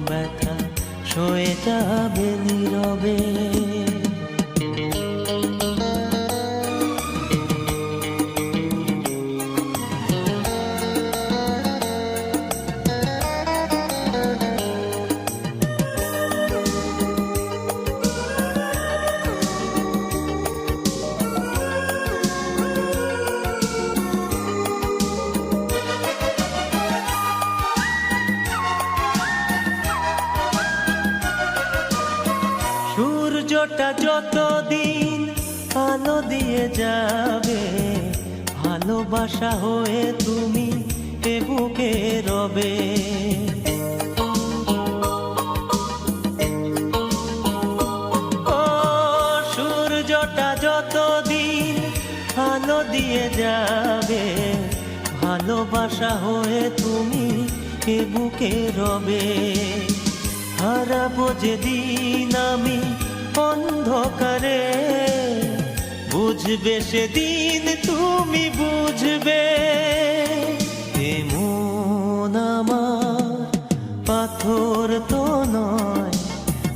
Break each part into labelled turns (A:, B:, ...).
A: ব্যথা সয়ে যাবে নীরবে। সূর্যটা যতদিন আলো দিয়ে যাবে, ভালোবাসা হয়ে তুমি এ বুকে রবে। ও সূর্যটা যতদিন আলো দিয়ে যাবে, ভালোবাসা হয়ে তুমি এ বুকে রবে। হারাবো যেদিন আমি অন্ধকারে, বুঝবে সেদিন তুমি বুঝবে। এমন আমার পাথর তো নয়,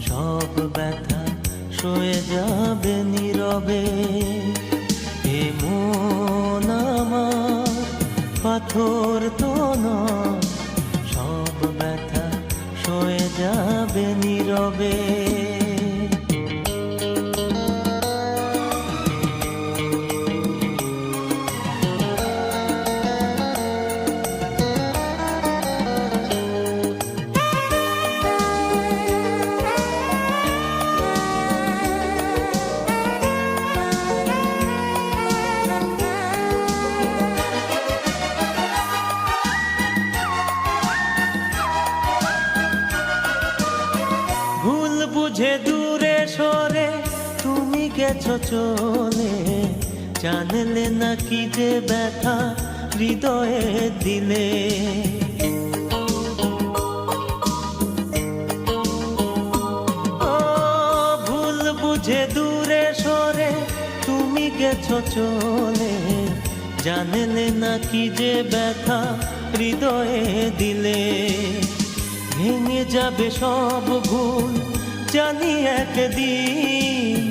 A: সব ব্যথা সয়ে যাবে নীরবে। এমন আমার পাথর তো নয়, সব ব্যথা সয়ে যাবে নীরবে। ভুল বুঝে দূরে সরে তুমি গেছো চলে, জানলে না কি যে ব্যথা হৃদয়ে দিলে। ও ভুল বুঝে দূরে সরে তুমি গেছো চলে, জানলে না কি যে ব্যথা হৃদয়ে দিলে। ভেঙে যাবে সব ভুল জানি একদিন,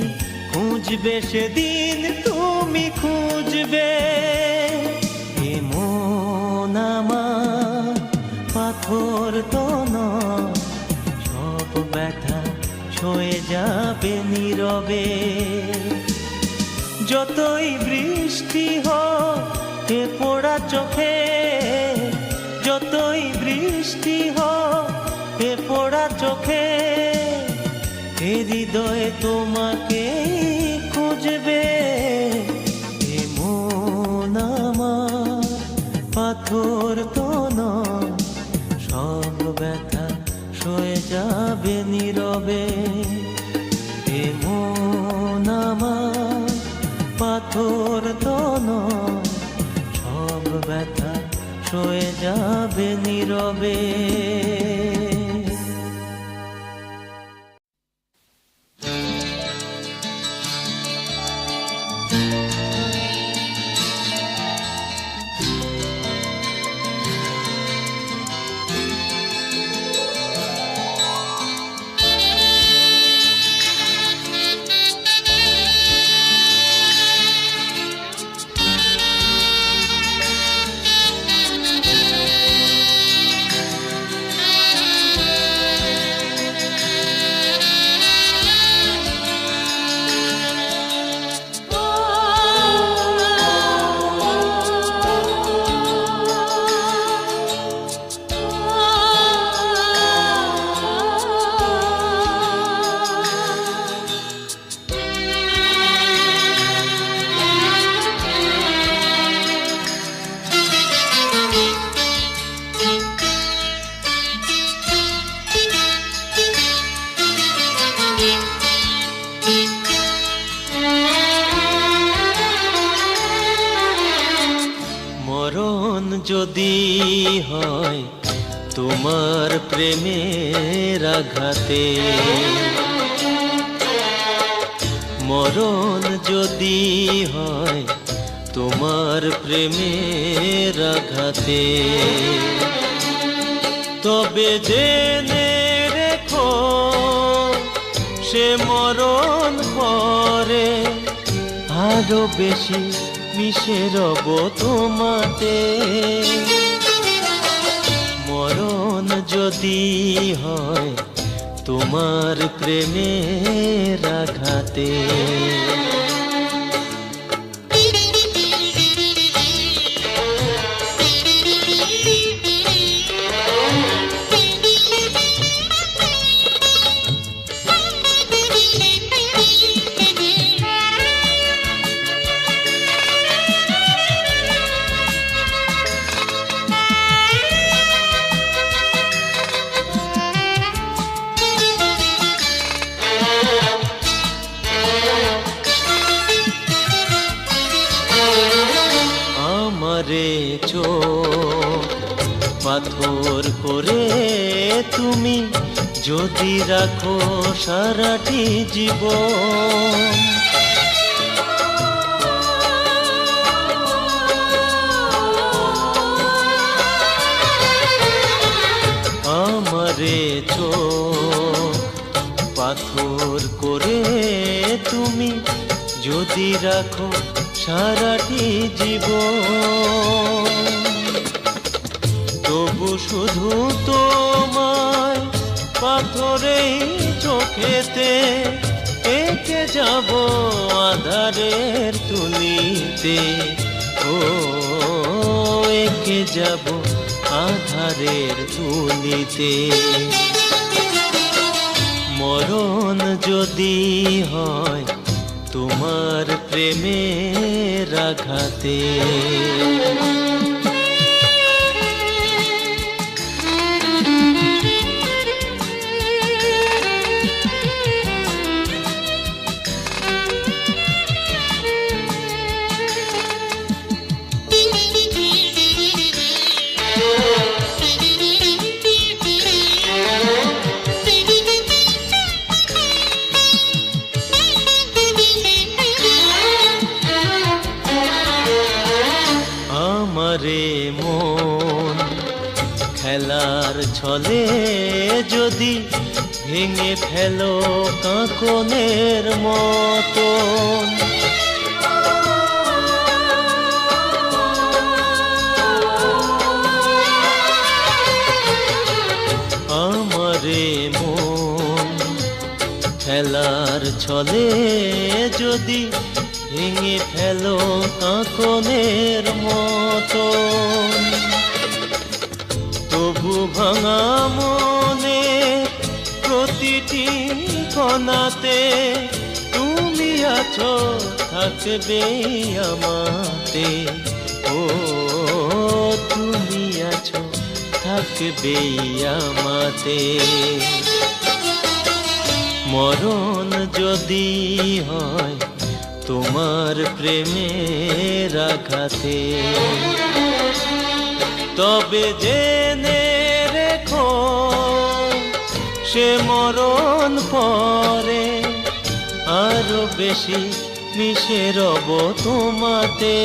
A: খুঁজবে সেদিন তুমি খুঁজবে। এমন আমার পাথর তো নয়, সব ব্যথা সয়ে যাবে নীরবে। যতই বৃষ্টি হোক এ পোড়া চোখে, যতই বৃষ্টি হোক এ পোড়া চোখে, এ হৃদয়ে তোমাকে খুঁজবে। এমন আমার পাথর তো নয়, সব ব্যথা সয়ে যাবে নীরবে। এমন আমার পাথর তো নয়, সব ব্যথা সয়ে যাবে নীরবে। মরণ যদি হয় তোমার প্রেমের আঘাতে, মরণ যদি হয় তোমার প্রেমের আঘাতে, তবে জেনে আরো বেশি মিশে রব তোমাতে। মরণ যদি হয় তোমার প্রেমের আঘাতে। আমারে চোখ পাথর করে তুমি যদি রাখো সারাটি জীবন। আমারে চোখ পাথর করে তুমি যদি রাখো সারাটি জীবন, তবু শুধু তোমায় পাথরেই চোখেতে এঁকে যাব আধারের তুলিতে। ও এঁকে যাব আধারের তুলিতে। মরণ যদি হয় তোমার প্রেমের আঘাতে। আমারে মন খেলার ছলে যদি ভেঙে ফেলো কাঁকনের মতন। আমারে মন খেলার ছলে যদি ভেঙে ফেলো কাঁকনের মতন, তবু ভাঙা মনে প্রতিটি কণাতে তুমি আছো থাকবে আমাতে। ও তুমি আছো থাকবে আমাতে। মরণ যদি হয় তোমার প্রেমের আঘাতে, তবে জেনে রেখো সে মরণ পরে আরো বেশি মিশে রব তোমাতে।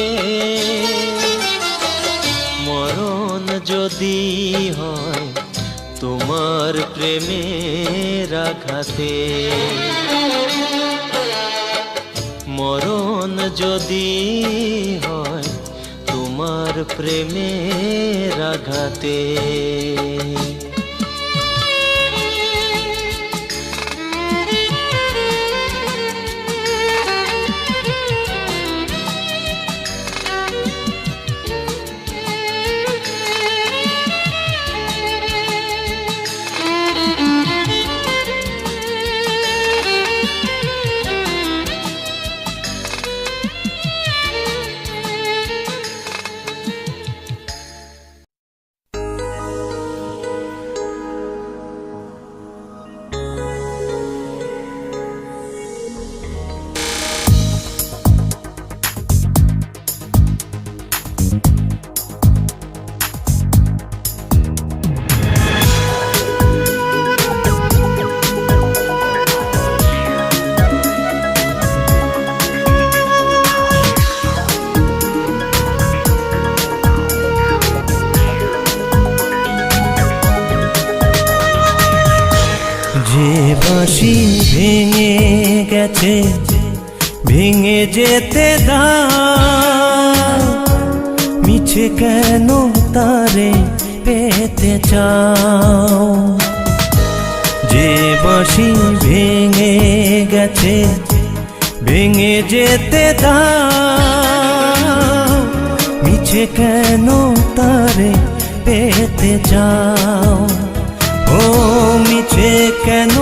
A: মরণ যদি হয় তোমার প্রেমের আঘাতে। মরণ যদি হয় তোমার প্রেমের আঘাতে।
B: যে বাঁশি ভেঙে গেছে
A: ভেঙে যেতে দাও, মিছে কেন তারে পেতে চাও। যে বাঁশি ভেঙে গেছে ভেঙে যেতে দাও, মিছে কেন তারে পেতে চাও। ও মিছে কেন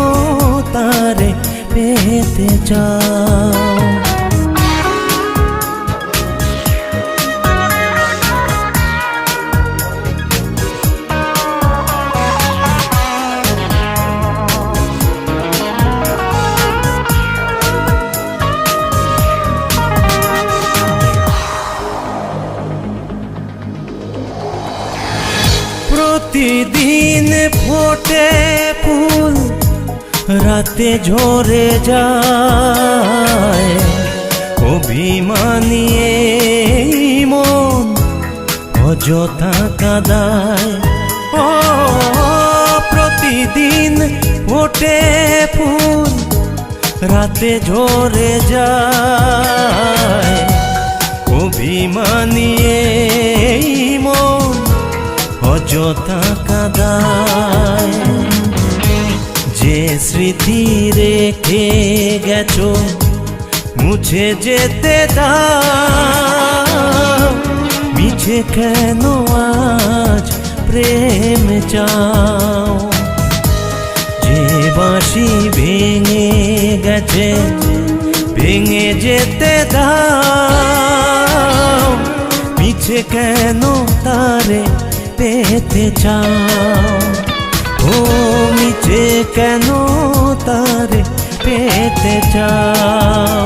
A: তারে পেতে চাও। প্রতিদিন ফোটে ফুল রাতে ঝরে যায়, অভিমানী এই মন অযথা কাঁদায়। ও প্রতিদিন ফোটে ফুল রাতে ঝরে যায়, অভিমানী এই মন অযথা কাঁদায়। যে স্মৃতি রেখে গেছো মুছে যেতে দাও, মিছে কেন আজ প্রেম চাও। যে বাঁশি ভেঙে গেছে ভেঙে যেতে দাও, মিছে কেন তারে পেতে চাও। ও মিছে কেন তারে পেতে চাও।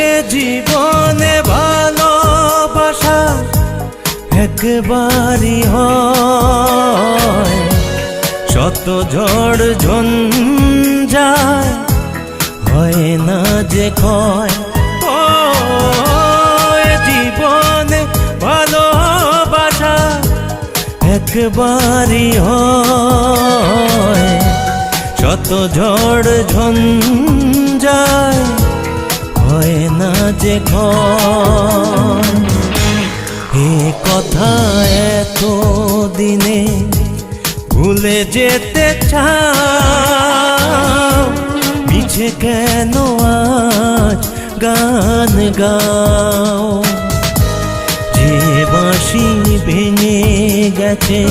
A: এ জীবনে ভালোবাসা একবারই হয়, শত ঝড় ঝঞ্ঝায় হয় না যে ক্ষয়। ও এ জীবনে ভালোবাসা একবারই হয়, শত ঝড় ঝঞ্ঝায় হয় না যে ক্ষয়। এ কথা এত দিনে ভুলে যেতে চাও, মিছে কেন আজ গান গাও। যে বাঁশি ভেঙে গেছে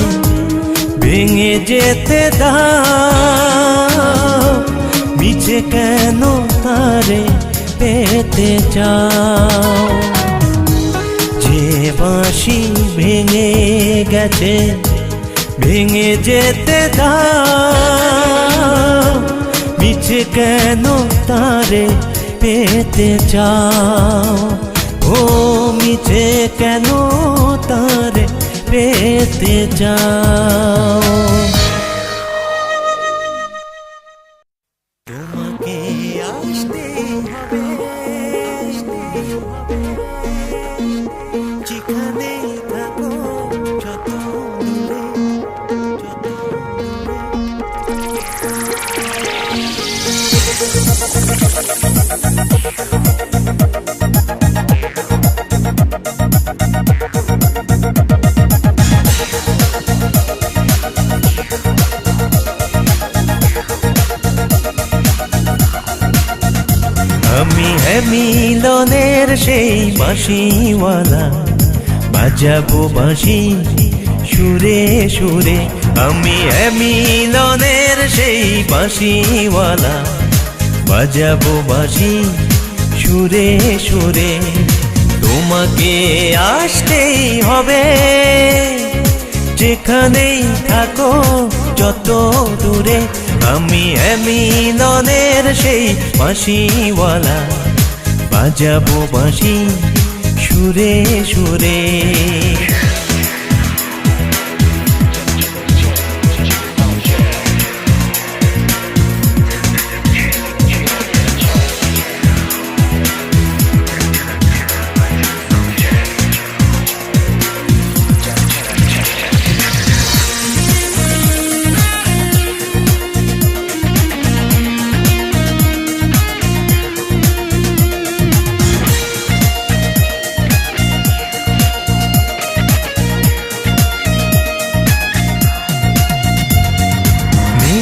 A: ভেঙে যেতে দাও, মিছে কেন তারে পেতে চাও। যে বাঁশি ভেঙে গেছে ভেঙে যেতে দাও, মিছে কেন তারে পেতে চাও। ও মিছে কেন তারে পেতে চাও। তোমাকে আসতে হবে যেখানে থাকো যত দূরে যত আমি মিলনের সেই বাঁশিওয়ালা, বাজাবো বাঁশি সুরে সুরে। আমি মিলনের সেই বাঁশিওয়ালা, বাজাবো বাঁশি সুরে সুরে। তোমাকে আসতেই হবে যেখানেই থাকো যত দূরে। আমি মিলনের সেই বাঁশিওয়ালা, বাজাবো বাঁশি সুরে সুরে।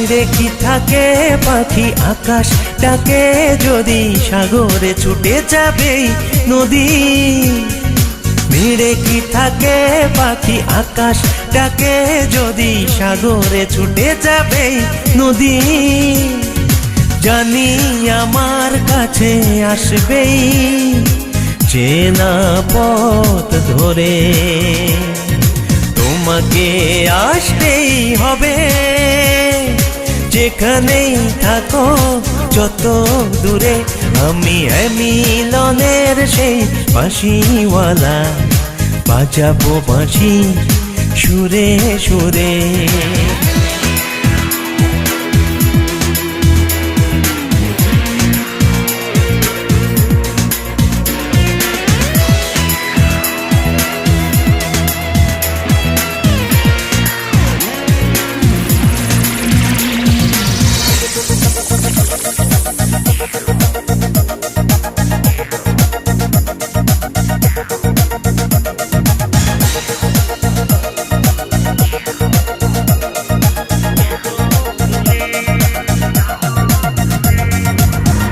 A: মিড়ে কি থাকে পাখি আকাশটাকে যদি সাগরে ছুটে যাবে নদী। মিড়ে কি থাকে পাখি আকাশটাকে যদি সাগরে ছুটে যাবে নদী। জানি আমার কাছে আসবেই চেনা পথ ধরে, তোমাকে আসতেই হবে যেখানেই থাকো যত দূরে। আমি মিলনের সেই বাঁশিওয়ালা, বাজাবো বাঁশি সুরে সুরে।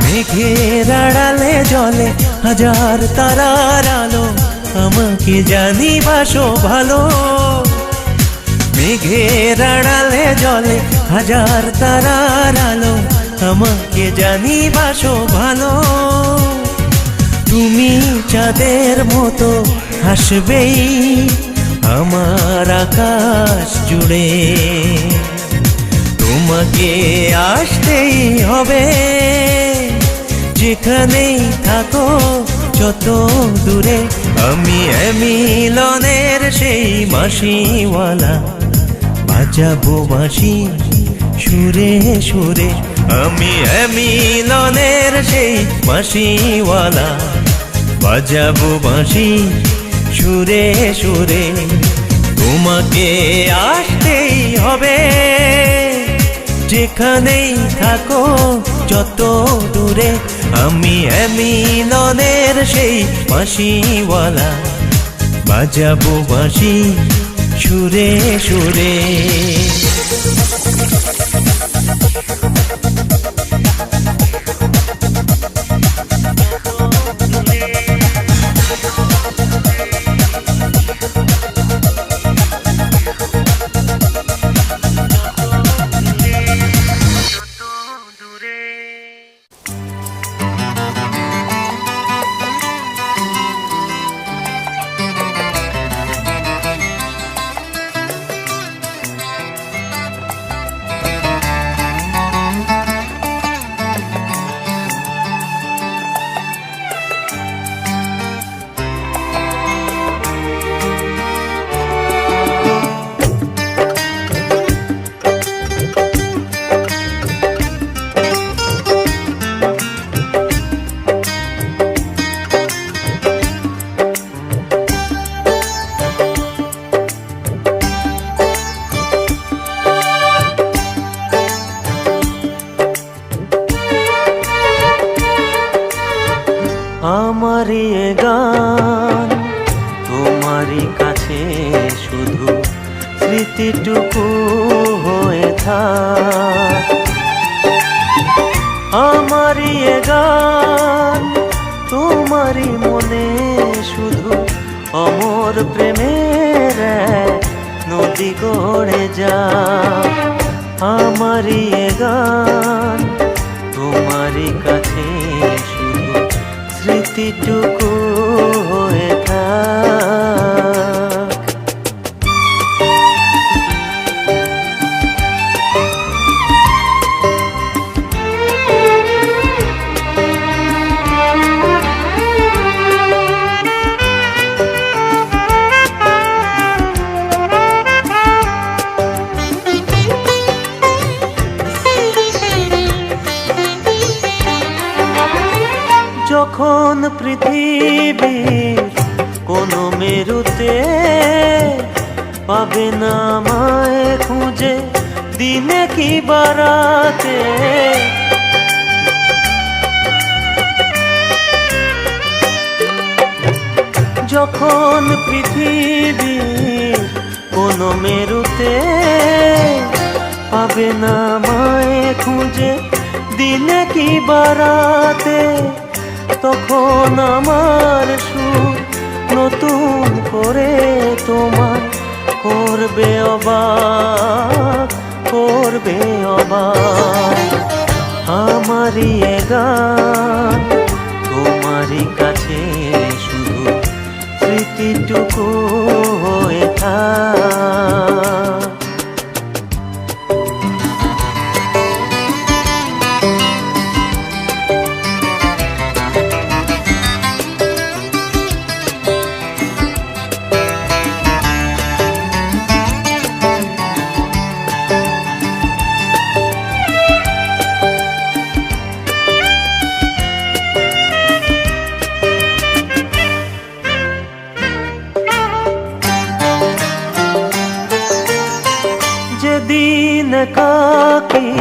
A: মেঘের আড়ালে জলে হাজার তারার আলো, আমাকে জানিবাসো ভালো। মেঘের আড়ালে জলে হাজার তারার আলো, আমাকে জানিবাসো ভালো। তুমি চাঁদের মতো হাসবেই আমার আকাশ জুড়ে, তোমাকে আসতেই হবে যেখানেই থাকো যত দূরে। আমি মিলনের সেই বাঁশিওয়ালা, বাজাবো বাঁশি সুরে সুরে। আমি মিলনের সেই বাঁশিওয়ালা, বাজাবো বাঁশি সুরে সুরে। তোমাকে আসতেই হবে যেখানেই থাকো যত দূরে। আমি মিলনের সেই বাঁশিওয়ালা, বাজাবো বাঁশি সুরে সুরে। আমারই গান তোমারই কাছে শুধু স্মৃতিটুকু হয়ে থাক। আমারই গান তোমারই মনে শুধু অমর প্রেমের নদী গড়ে যা। আমারই গান তোমারই কাছে শুধু স্মৃতিটুকু হয়ে থাক। যখন পৃথিবীর কোনো মেরুতে পাবে না আমায় খুঁজে দিনে কি বারাতে, যখন পৃথিবীর কোনো মেরুতে পাবে না আমায় খুঁজে দিনে কি বারাতে, তখন আমার সুর নতুন করে তোমার করবে অবাক, করবে অবাক। আমারই এ গান তোমারই কাছে শুধু স্মৃতিটুকু হয়ে থাক। যেদিন একাকী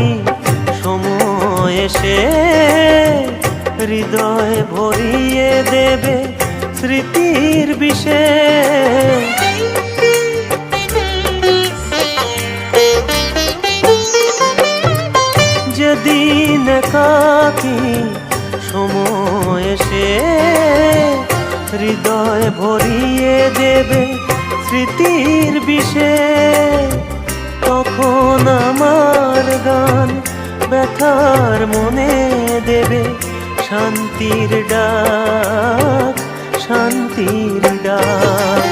A: সময় এসে হৃদয় ভরিয়ে দেবে স্মৃতির বিষে, যেদিন একাকী সময় এসে হৃদয় ভরিয়ে দেবে স্মৃতির বিষে, তখন আমার গান ব্যথার মনে দেবে শান্তির ডাক, শান্তির ডাক।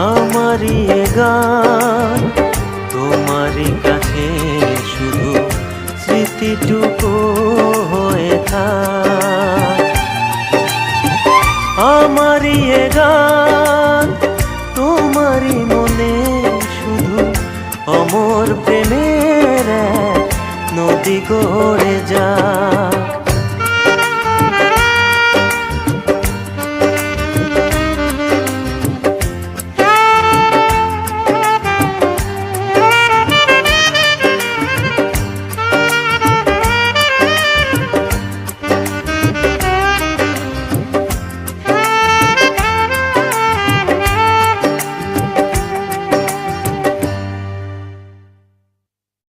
A: আমারই এ গান তোমারই কাছে শুধু স্মৃতিটুকু হয়ে থাক। আমারই এ গান তোমারই মনে শুধু অমর প্রেমের এক নদী গড়ে যায়।